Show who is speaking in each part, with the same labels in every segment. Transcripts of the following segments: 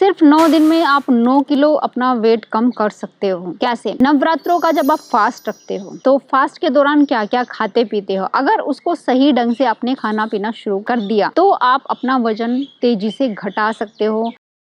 Speaker 1: सिर्फ 9 दिन में आप 9 किलो अपना वेट कम कर सकते हो। कैसे? नवरात्रों का जब आप फास्ट रखते हो तो फास्ट के दौरान क्या क्या खाते पीते हो, अगर उसको सही ढंग से आपने खाना पीना शुरू कर दिया तो आप अपना वजन तेजी से घटा सकते हो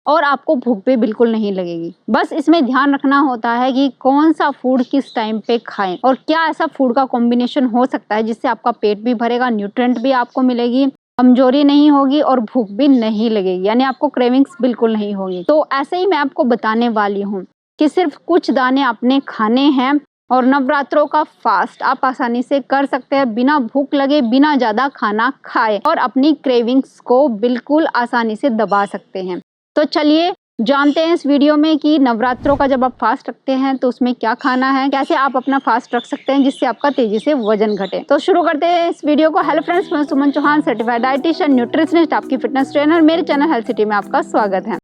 Speaker 1: और आपको भूख भी बिल्कुल नहीं लगेगी। बस इसमें ध्यान रखना होता है कि कौन सा फूड किस टाइम पे खाएं और क्या ऐसा फूड का कॉम्बिनेशन हो सकता है जिससे आपका पेट भी भरेगा, न्यूट्रिएंट भी आपको मिलेगी, कमजोरी नहीं होगी और भूख भी नहीं लगेगी, यानी आपको क्रेविंग्स बिल्कुल नहीं होगी। तो ऐसे ही मैं आपको बताने वाली हूँ कि सिर्फ कुछ दाने आपने खाने हैं और नवरात्रों का फास्ट आप आसानी से कर सकते हैं, बिना भूख लगे, बिना ज्यादा खाना खाए और अपनी क्रेविंग्स को बिल्कुल आसानी से दबा सकते हैं। तो चलिए जानते हैं इस वीडियो में कि नवरात्रों का जब आप फास्ट रखते हैं तो उसमें क्या खाना है, कैसे आप अपना फास्ट रख सकते हैं जिससे आपका तेजी से वजन घटे। तो शुरू करते हैं इस वीडियो को। हेलो फ्रेंड्स, मैं सुमन चौहान, सर्टिफाइड डाइटिशियन, न्यूट्रिशनिस्ट, आपकी फिटनेस ट्रेनर। मेरे चैनल हेल्थ सिटी में आपका स्वागत है।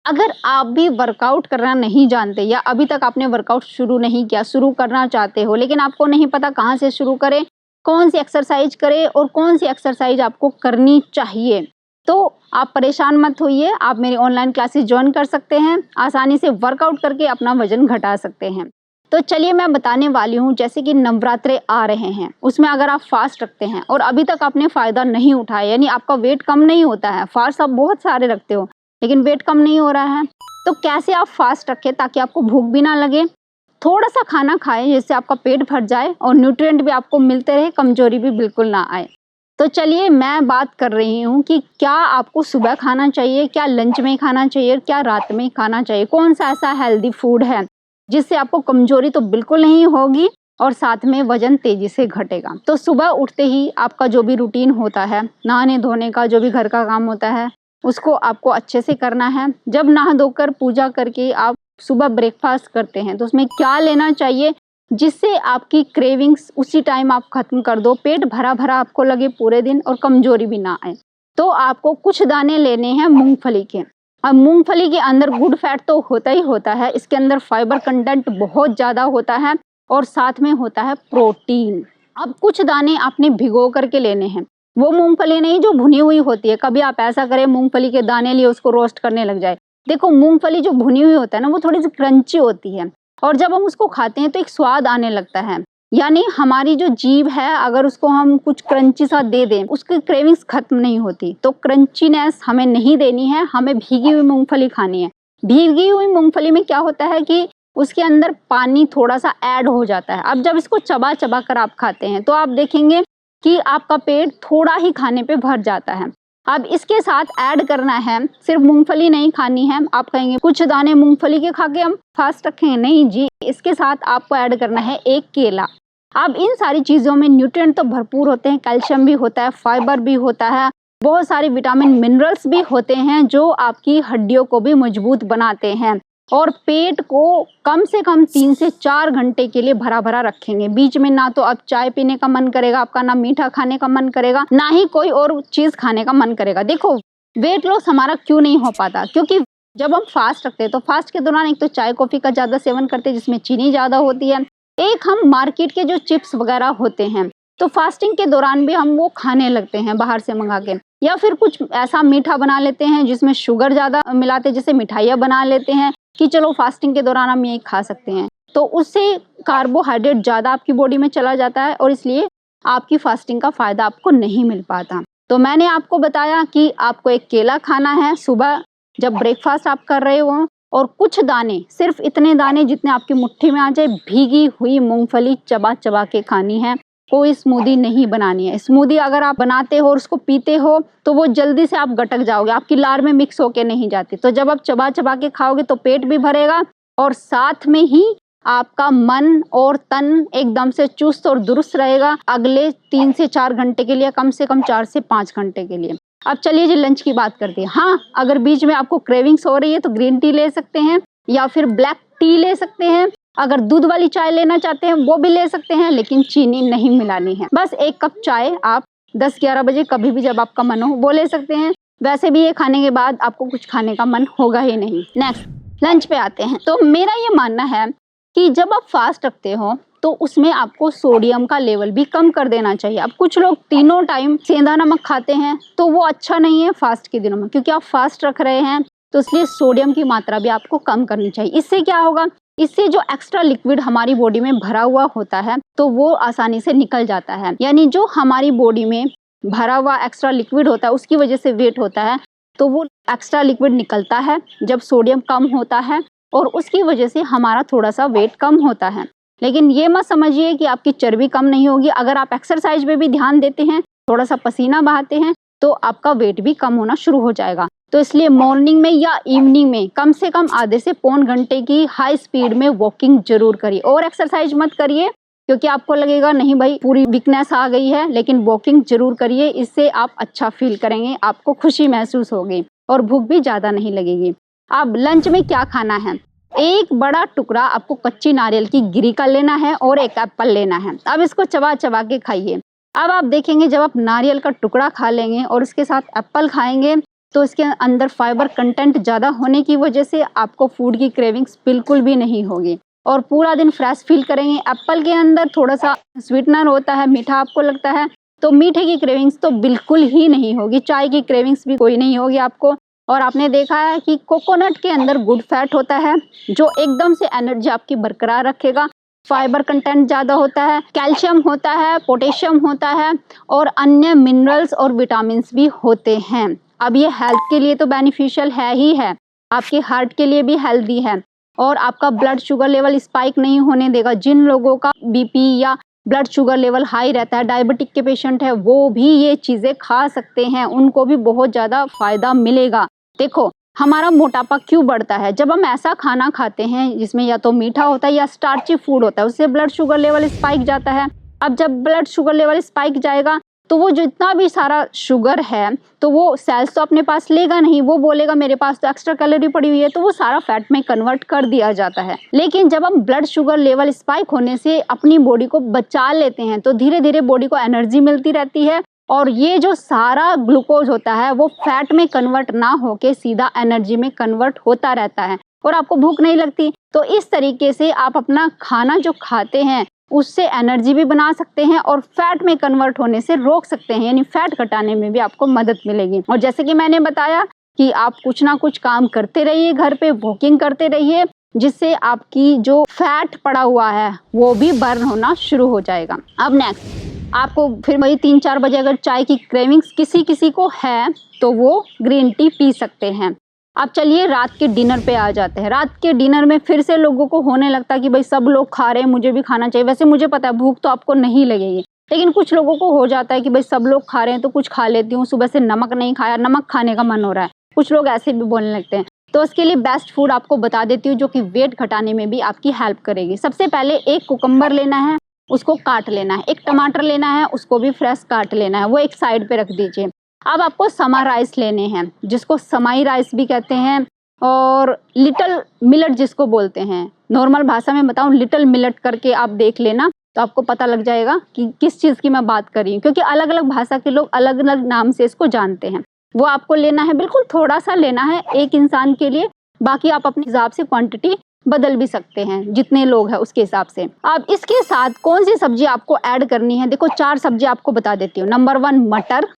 Speaker 1: अगर आप भी वर्कआउट करना नहीं जानते या अभी तक आपने वर्कआउट शुरू नहीं किया, शुरू करना चाहते हो लेकिन आपको नहीं पता कहाँ से शुरू करें, कौन सी एक्सरसाइज करें और कौन सी एक्सरसाइज आपको करनी चाहिए, तो आप परेशान मत होइए। आप मेरी ऑनलाइन क्लासेस ज्वाइन कर सकते हैं, आसानी से वर्कआउट करके अपना वजन घटा सकते हैं। तो चलिए मैं बताने वाली हूँ, जैसे कि नवरात्रे आ रहे हैं, उसमें अगर आप फास्ट रखते हैं और अभी तक आपने फायदा नहीं उठाया, यानी आपका वेट कम नहीं होता है, फास्ट आप बहुत सारे रखते हो लेकिन वेट कम नहीं हो रहा है, तो कैसे आप फास्ट रखें ताकि आपको भूख भी ना लगे, थोड़ा सा खाना खाएं जिससे आपका पेट भर जाए और न्यूट्रिएंट भी आपको मिलते रहे, कमजोरी भी बिल्कुल ना आए। तो चलिए मैं बात कर रही हूँ कि क्या आपको सुबह खाना चाहिए, क्या लंच में खाना चाहिए, क्या रात में खाना चाहिए, कौन सा ऐसा हेल्दी फूड है जिससे आपको कमजोरी तो बिल्कुल नहीं होगी और साथ में वजन तेजी से घटेगा। तो सुबह उठते ही आपका जो भी रूटीन होता है, नहाने धोने का जो भी घर का काम होता है, उसको आपको अच्छे से करना है। जब नहा धोकर पूजा करके आप सुबह ब्रेकफास्ट करते हैं तो उसमें क्या लेना चाहिए जिससे आपकी क्रेविंग्स उसी टाइम आप खत्म कर दो, पेट भरा भरा आपको लगे पूरे दिन और कमजोरी भी ना आए। तो आपको कुछ दाने लेने हैं मूंगफली के। अब मूंगफली के अंदर गुड फैट तो होता ही होता है, इसके अंदर फाइबर कंटेंट बहुत ज्यादा होता है और साथ में होता है प्रोटीन। अब कुछ दाने आपने भिगो करके लेने हैं, वो मूंगफली नहीं जो भुनी हुई होती है। कभी आप ऐसा करें मूंगफली के दाने लिए उसको रोस्ट करने लग जाए। देखो मूंगफली जो भुनी हुई होता है ना, वो थोड़ी सी क्रंची होती है और जब हम उसको खाते हैं तो एक स्वाद आने लगता है, यानी हमारी जो जीभ है अगर उसको हम कुछ क्रंची सा दे दें, उसकी क्रेविंग्स खत्म नहीं होती। तो क्रंचीनेस हमें नहीं देनी है, हमें भीगी हुई मूंगफली खानी है। भीगी हुई मूंगफली में क्या होता है कि उसके अंदर पानी थोड़ा सा ऐड हो जाता है। अब जब इसको चबा चबा कर आप खाते हैं तो आप देखेंगे कि आपका पेट थोड़ा ही खाने पे भर जाता है। अब इसके साथ ऐड करना है, सिर्फ मूंगफली नहीं खानी है। आप कहेंगे कुछ दाने मूंगफली के खा के हम फास्ट रखेंगे, नहीं जी, इसके साथ आपको ऐड करना है एक केला। अब इन सारी चीजों में न्यूट्रिएंट तो भरपूर होते हैं, कैल्शियम भी होता है, फाइबर भी होता है, बहुत सारे विटामिन मिनरल्स भी होते हैं जो आपकी हड्डियों को भी मजबूत बनाते हैं और पेट को कम से कम 3 से 4 घंटे के लिए भरा भरा रखेंगे। बीच में ना तो अब चाय पीने का मन करेगा आपका, ना मीठा खाने का मन करेगा, ना ही कोई और चीज खाने का मन करेगा। देखो वेट लॉस हमारा क्यों नहीं हो पाता, क्योंकि जब हम फास्ट रखते हैं तो फास्ट के दौरान एक तो चाय कॉफी का ज्यादा सेवन करते हैं जिसमें चीनी ज्यादा होती है, एक हम मार्केट के जो चिप्स वगैरह होते हैं तो फास्टिंग के दौरान भी हम वो खाने लगते हैं बाहर से मंगा के, या फिर कुछ ऐसा मीठा बना लेते हैं जिसमें शुगर ज्यादा मिलाते हैं, जैसे मिठाइयाँ बना लेते हैं कि चलो फास्टिंग के दौरान हम ये खा सकते हैं। तो उससे कार्बोहाइड्रेट ज्यादा आपकी बॉडी में चला जाता है और इसलिए आपकी फास्टिंग का फायदा आपको नहीं मिल पाता। तो मैंने आपको बताया कि आपको एक केला खाना है सुबह जब ब्रेकफास्ट आप कर रहे हो, और कुछ दाने, सिर्फ इतने दाने जितने आपकी मुट्ठी में आ जाए, भीगी हुई मूंगफली चबा चबा के खानी है। कोई स्मूदी नहीं बनानी है। स्मूदी अगर आप बनाते हो और उसको पीते हो तो वो जल्दी से आप गटक जाओगे, आपकी लार में मिक्स होके नहीं जाती। तो जब आप चबा चबा के खाओगे तो पेट भी भरेगा और साथ में ही आपका मन और तन एकदम से चुस्त और दुरुस्त रहेगा अगले 3 से 4 घंटे के लिए, कम से कम 4 से 5 घंटे के लिए। अब चलिए जी लंच की बात करते हैं। हाँ, अगर बीच में आपको क्रेविंग्स हो रही है तो ग्रीन टी ले सकते हैं या फिर ब्लैक टी ले सकते हैं। अगर दूध वाली चाय लेना चाहते हैं वो भी ले सकते हैं, लेकिन चीनी नहीं मिलानी है। बस 1 कप चाय आप 10-11 बजे कभी भी जब आपका मन हो वो ले सकते हैं। वैसे भी ये खाने के बाद आपको कुछ खाने का मन होगा ही नहीं। नेक्स्ट लंच पे आते हैं। तो मेरा ये मानना है कि जब आप फास्ट रखते हो तो उसमें आपको सोडियम का लेवल भी कम कर देना चाहिए। अब कुछ लोग तीनों टाइम सेंधा नमक खाते हैं तो वो अच्छा नहीं है फास्ट के दिनों में, क्योंकि आप फास्ट रख रहे हैं तो इसलिए सोडियम की मात्रा भी आपको कम करनी चाहिए। इससे क्या होगा, इससे जो एक्स्ट्रा लिक्विड हमारी बॉडी में भरा हुआ होता है तो वो आसानी से निकल जाता है। यानी जो हमारी बॉडी में भरा हुआ एक्स्ट्रा लिक्विड होता है उसकी वजह से वेट होता है, तो वो एक्स्ट्रा लिक्विड निकलता है जब सोडियम कम होता है और उसकी वजह से हमारा थोड़ा सा वेट कम होता है। लेकिन ये मत समझिए कि आपकी चर्बी कम नहीं होगी। अगर आप एक्सरसाइज पे भी ध्यान देते हैं, थोड़ा सा पसीना बहाते हैं, तो आपका वेट भी कम होना शुरू हो जाएगा। तो इसलिए मॉर्निंग में या इवनिंग में कम से कम आधे से पौन घंटे की हाई स्पीड में वॉकिंग जरूर करिए। और एक्सरसाइज मत करिए क्योंकि आपको लगेगा नहीं भाई पूरी वीकनेस आ गई है, लेकिन वॉकिंग जरूर करिए। इससे आप अच्छा फील करेंगे, आपको खुशी महसूस होगी और भूख भी ज्यादा नहीं लगेगी। अब लंच में क्या खाना है, एक बड़ा टुकड़ा आपको कच्ची नारियल की गिरी का लेना है और एक एप्पल लेना है। अब इसको चबा चबा के खाइए। अब आप देखेंगे जब आप नारियल का टुकड़ा खा लेंगे और उसके साथ एप्पल खाएंगे तो इसके अंदर फाइबर कंटेंट ज़्यादा होने की वजह से आपको फूड की क्रेविंग्स बिल्कुल भी नहीं होगी और पूरा दिन फ्रेश फील करेंगे। एप्पल के अंदर थोड़ा सा स्वीटनर होता है, मीठा आपको लगता है, तो मीठे की क्रेविंग्स तो बिल्कुल ही नहीं होगी। चाय की क्रेविंग्स भी कोई नहीं होगी आपको। और आपने देखा है कि कोकोनट के अंदर गुड फैट होता है जो एकदम से एनर्जी आपकी बरकरार रखेगा। फाइबर कंटेंट ज़्यादा होता है, कैल्शियम होता है, पोटेशियम होता है और अन्य मिनरल्स और विटामिन भी होते हैं। अब ये हेल्थ के लिए तो बेनिफिशियल है ही है, आपके हार्ट के लिए भी हेल्दी है और आपका ब्लड शुगर लेवल स्पाइक नहीं होने देगा। जिन लोगों का बीपी या ब्लड शुगर लेवल हाई रहता है, डायबिटिक के पेशेंट है, वो भी ये चीज़ें खा सकते हैं, उनको भी बहुत ज़्यादा फायदा मिलेगा। देखो हमारा मोटापा क्यों बढ़ता है, जब हम ऐसा खाना खाते हैं जिसमें या तो मीठा होता है या स्टार्ची फूड होता है, उससे ब्लड शुगर लेवल स्पाइक जाता है। अब जब ब्लड शुगर लेवल स्पाइक जाएगा तो वो जितना भी सारा शुगर है तो वो सेल्स तो अपने पास लेगा नहीं, वो बोलेगा मेरे पास तो एक्स्ट्रा कैलोरी पड़ी हुई है, तो वो सारा फैट में कन्वर्ट कर दिया जाता है। लेकिन जब हम ब्लड शुगर लेवल स्पाइक होने से अपनी बॉडी को बचा लेते हैं तो धीरे धीरे बॉडी को एनर्जी मिलती रहती है और ये जो सारा ग्लूकोज होता है वो फैट में कन्वर्ट ना होके सीधा एनर्जी में कन्वर्ट होता रहता है और आपको भूख नहीं लगती। तो इस तरीके से आप अपना खाना जो खाते हैं उससे एनर्जी भी बना सकते हैं और फैट में कन्वर्ट होने से रोक सकते हैं, यानी फैट घटाने में भी आपको मदद मिलेगी। और जैसे कि मैंने बताया कि आप कुछ ना कुछ काम करते रहिए, घर पे वॉकिंग करते रहिए, जिससे आपकी जो फैट पड़ा हुआ है वो भी बर्न होना शुरू हो जाएगा। अब नेक्स्ट आपको फिर वही 3-4 बजे अगर चाय की क्रेविंग्स किसी किसी को है तो वो ग्रीन टी पी सकते हैं। अब चलिए रात के डिनर पे आ जाते हैं। रात के डिनर में फिर से लोगों को होने लगता है कि भाई सब लोग खा रहे हैं, मुझे भी खाना चाहिए। वैसे मुझे पता है भूख तो आपको नहीं लगेगी, लेकिन कुछ लोगों को हो जाता है कि भाई सब लोग खा रहे हैं तो कुछ खा लेती हूँ, सुबह से नमक नहीं खाया, नमक खाने का मन हो रहा है। कुछ लोग ऐसे भी बोलने लगते हैं। तो इसके लिए बेस्ट फूड आपको बता देती हूँ जो कि वेट घटाने में भी आपकी हेल्प करेगी। सबसे पहले एक कुकम्बर लेना है, उसको काट लेना है। एक टमाटर लेना है, उसको भी फ्रेश काट लेना है, वो एक साइड पे रख दीजिए। अब आपको समा राइस लेने हैं, जिसको समाई राइस भी कहते हैं और लिटिल मिलेट जिसको बोलते हैं। नॉर्मल भाषा में बताऊं लिटिल मिलेट करके आप देख लेना तो आपको पता लग जाएगा कि किस चीज़ की मैं बात कर रही हूँ, क्योंकि अलग अलग भाषा के लोग अलग अलग नाम से इसको जानते हैं। वो आपको लेना है, बिल्कुल थोड़ा सा लेना है एक इंसान के लिए, बाकी आप अपने हिसाब से क्वांटिटी बदल भी सकते हैं जितने लोग हैं उसके हिसाब से। अब इसके साथ कौन सी सब्जी आपको ऐड करनी है, देखो 4 सब्जी आपको बता देती हूँ। नंबर 1 मटर,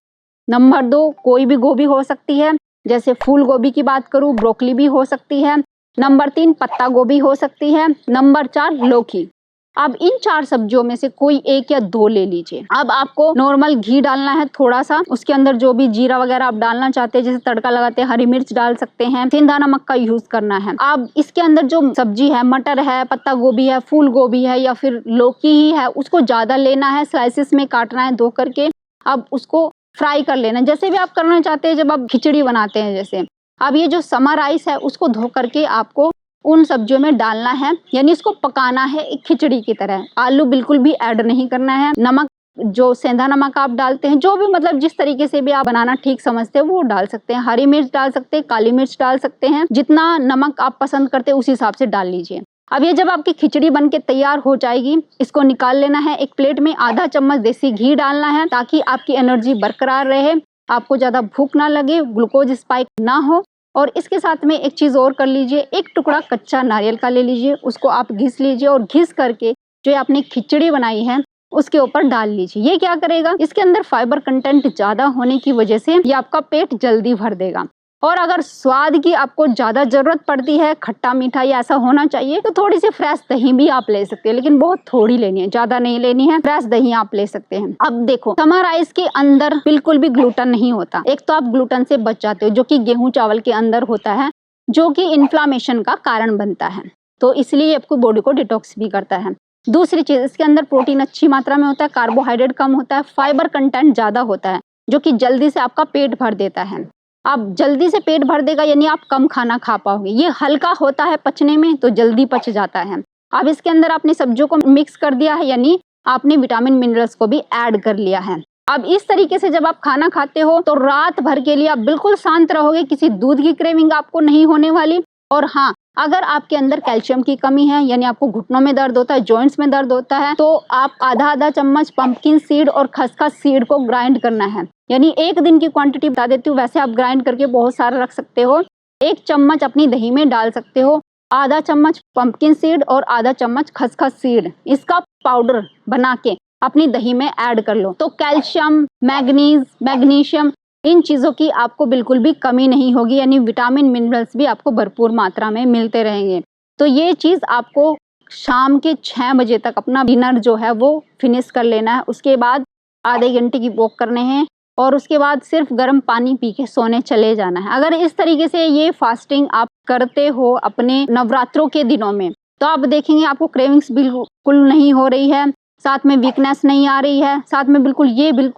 Speaker 1: नंबर 2 कोई भी गोभी हो सकती है, जैसे फूल गोभी की बात करूँ ब्रोकली भी हो सकती है। नंबर 3 पत्ता गोभी हो सकती है। नंबर 4 लौकी। अब इन 4 सब्जियों में से कोई एक या 2 ले लीजिए। अब आपको नॉर्मल घी डालना है थोड़ा सा, उसके अंदर जो भी जीरा वगैरह आप डालना चाहते हैं, जैसे तड़का लगाते हैं, हरी मिर्च डाल सकते हैं, सेंधा नमक का यूज करना है। अब इसके अंदर जो सब्जी है, मटर है, पत्ता गोभी है, फूल गोभी है या फिर लौकी ही है, उसको ज्यादा लेना है, स्लाइसिस में काटना है धो करके। अब उसको फ्राई कर लेना, जैसे भी आप करना चाहते हैं जब आप खिचड़ी बनाते हैं जैसे। अब ये जो समा राइस है उसको धो करके आपको उन सब्जियों में डालना है, यानी इसको पकाना है एक खिचड़ी की तरह। आलू बिल्कुल भी ऐड नहीं करना है। नमक जो सेंधा नमक आप डालते हैं, जो भी मतलब जिस तरीके से भी आप बनाना ठीक समझते हैं वो डाल सकते हैं। हरी मिर्च डाल सकते हैं, काली मिर्च डाल सकते हैं, जितना नमक आप पसंद करते हैं उस हिसाब से डाल लीजिए। अब ये जब आपकी खिचड़ी बन के तैयार हो जाएगी, इसको निकाल लेना है। एक प्लेट में आधा चम्मच देसी घी डालना है ताकि आपकी एनर्जी बरकरार रहे, आपको ज्यादा भूख ना लगे, ग्लूकोज स्पाइक ना हो। और इसके साथ में एक चीज और कर लीजिए, एक टुकड़ा कच्चा नारियल का ले लीजिए, उसको आप घिस लीजिए और घिस करके जो आपने खिचड़ी बनाई है उसके ऊपर डाल लीजिए। ये क्या करेगा, इसके अंदर फाइबर कंटेंट ज्यादा होने की वजह से ये आपका पेट जल्दी भर देगा। और अगर स्वाद की आपको ज्यादा जरूरत पड़ती है, खट्टा मीठा या ऐसा होना चाहिए, तो थोड़ी सी फ्रेश दही भी आप ले सकते हैं, लेकिन बहुत थोड़ी लेनी है, ज्यादा नहीं लेनी है। फ्रेश दही आप ले सकते हैं। अब देखो, समर आइस के अंदर बिल्कुल भी ग्लूटेन नहीं होता। एक तो आप ग्लूटेन से बच जाते हो, जो कि गेहूं चावल के अंदर होता है, जो कि इन्फ्लामेशन का कारण बनता है, तो इसलिए आपको बॉडी को डिटॉक्स भी करता है। दूसरी चीज, इसके अंदर प्रोटीन अच्छी मात्रा में होता है, कार्बोहाइड्रेट कम होता है, फाइबर कंटेंट ज्यादा होता है, जो कि जल्दी से आपका पेट भर देता है। आप जल्दी से पेट भर देगा, यानी आप कम खाना खा पाओगे। ये हल्का होता है पचने में, तो जल्दी पच जाता है। अब इसके अंदर आपने सब्जियों को मिक्स कर दिया है, यानी आपने विटामिन मिनरल्स को भी ऐड कर लिया है। अब इस तरीके से जब आप खाना खाते हो तो रात भर के लिए आप बिल्कुल शांत रहोगे, किसी दूध की क्रेविंग आपको नहीं होने वाली। और हाँ, अगर आपके अंदर कैल्शियम की कमी है, यानी आपको घुटनों में दर्द होता है, जॉइंट्स में दर्द होता है, तो आप आधा चम्मच पंपकिन सीड और खसखस सीड को ग्राइंड करना है। यानी एक दिन की क्वांटिटी बता देती हूँ, वैसे आप ग्राइंड करके बहुत सारा रख सकते हो। 1 चम्मच अपनी दही में डाल सकते हो, आधा चम्मच पंपकिन सीड और आधा चम्मच खसखस सीड, इसका पाउडर बना के अपनी दही में ऐड कर लो। तो कैल्शियम, मैग्नीज, मैग्नीशियम, इन चीजों की आपको बिल्कुल भी कमी नहीं होगी, यानी विटामिन मिनरल्स भी आपको भरपूर मात्रा में मिलते रहेंगे। तो ये चीज आपको शाम के 6 बजे तक अपना डिनर जो है वो फिनिश कर लेना है। उसके बाद आधे घंटे की वॉक करने हैं और उसके बाद सिर्फ गर्म पानी पी के सोने चले जाना है। अगर इस तरीके से ये फास्टिंग आप करते हो अपने नवरात्रों के दिनों में, तो आप देखेंगे आपको क्रेविंग्स बिल्कुल नहीं हो रही है, साथ में वीकनेस नहीं आ रही है, साथ में बिल्कुल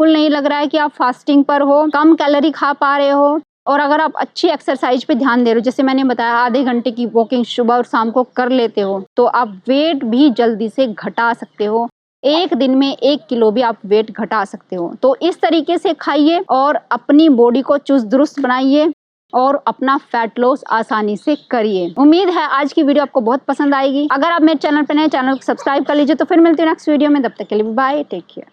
Speaker 1: नहीं लग रहा है कि आप फास्टिंग पर हो, कम कैलोरी खा पा रहे हो। और अगर आप अच्छी एक्सरसाइज पे ध्यान दे रहे हो, जैसे मैंने बताया आधे घंटे की वॉकिंग सुबह और शाम को कर लेते हो, तो आप वेट भी जल्दी से घटा सकते हो। एक दिन में 1 किलो भी आप वेट घटा सकते हो। तो इस तरीके से खाइए और अपनी बॉडी को चुस्त दुरुस्त बनाइए और अपना फैट लॉस आसानी से करिए। उम्मीद है आज की वीडियो आपको बहुत पसंद आएगी। अगर आप मेरे चैनल पर नए, चैनल को सब्सक्राइब कर लीजिए। तो फिर मिलते हैं नेक्स्ट वीडियो में, तब तक के लिए बाय, टेक केयर।